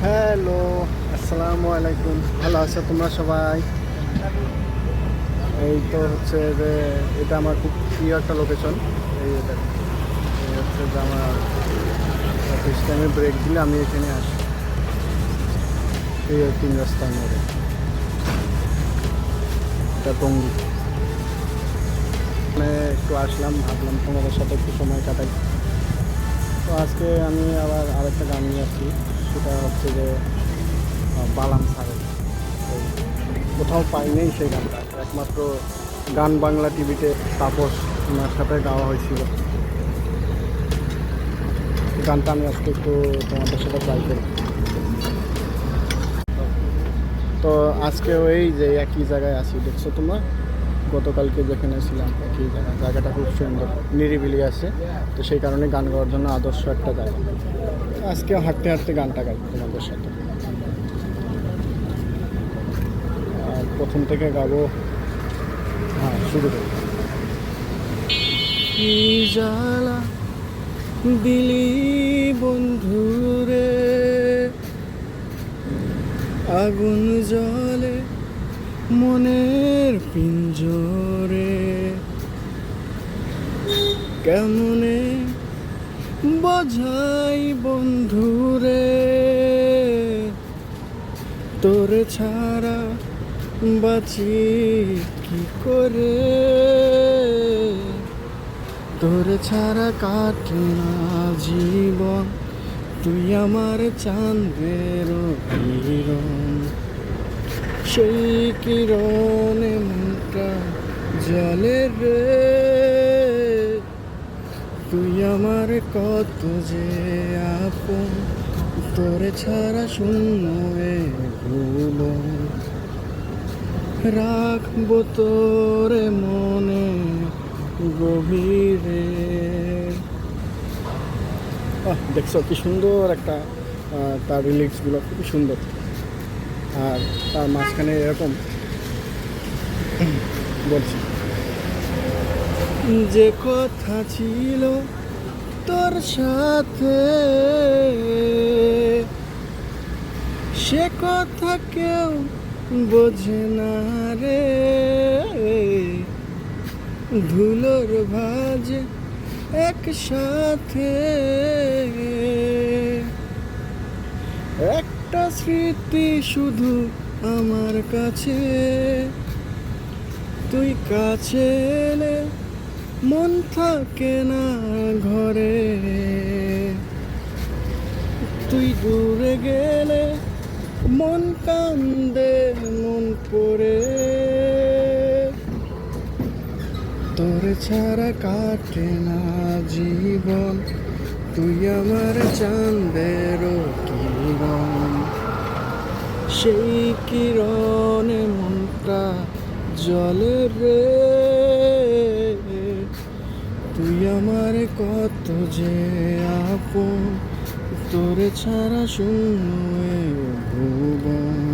Hello, আসসালামু আলাইকুম। ভালো আছো তোমরা সবাই? এই তো হচ্ছে যে এটা আমার খুব প্রিয় একটা লোকেশন। এই হচ্ছে যে আমার অফিস টাইমে ব্রেক দিলে আমি এখানে আসি, এই 3 রাস্তার মোড়ে। এটা টঙ্গী। মানে একটু আসলাম, ভাবলাম তোমাদের সাথে একটু সময় কাটাই। তো আজকে আমি আবার আরেকটা গান নিয়ে আসছি, সেটা হচ্ছে যে বালাম সারের। কোথাও পাই নেই সেই গানটা, একমাত্র গান বাংলা টিভিতে তাপস ওনার সাথে গাওয়া হয়েছিল। গানটা আমি আজকে একটু তোমাদের সাথে ট্রাই করি। তো আজকে ওই যে একই জায়গায় আছি, দেখছো তোমরা? গতকালকে যেখানে ছিলাম একই জায়গাটা খুব সুন্দর, নিরিবিলি আছে। তো সেই কারণে গান গাওয়ার জন্য আদর্শ একটা জায়গা। আজকে হাঁটতে হাঁটতে গানটা গাই তোমাদের সাথে। আর প্রথম থেকে গাবো, হ্যাঁ শুরু করি। কি জ্বালা দিলি বন্ধুরে, আগুন জলে মনের পিঞ্জরে, কেমনে বোঝাই বন্ধুরে, তোর ছাড়া বাঁচি কি করে, তোর ছাড়া কাটে না জীবন, তুই আমার চাঁদের কিরণ, সেই কিরণে মনটা জলে রে, তুই আমার কত যে আপন, তোর ছাড়া শূন্য এ ভুবন, রাখবো তোরে মনে গভীরে। দেখছো কি সুন্দর একটা, তার রিলিক্সগুলো খুবই সুন্দর। আর তার মাঝখানে এরকম বলছি, যে কথা ছিল তোর সাথে সে কথা কেউ বোঝে না রে, ধুলোর ভাঁজ একসাথে, একটা স্মৃতি শুধু আমার কাছে, তুই কাছে এলে মন থাকে না ঘরে, তুই দূরে গেলে মন কান্দে মন পড়ে, তোর ছাড়া কাটে না জীবন, তুই আমার চাঁদের কিরণ, সেই কিরণে মনটা জলে রে, তুই আমার কত যে আপন, তোর ছাড়া শূন্য এ ভুবন,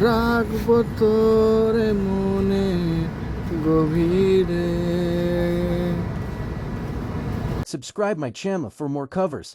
রাখবো তোরে মনে গভীরে। Subscribe my channel for more covers.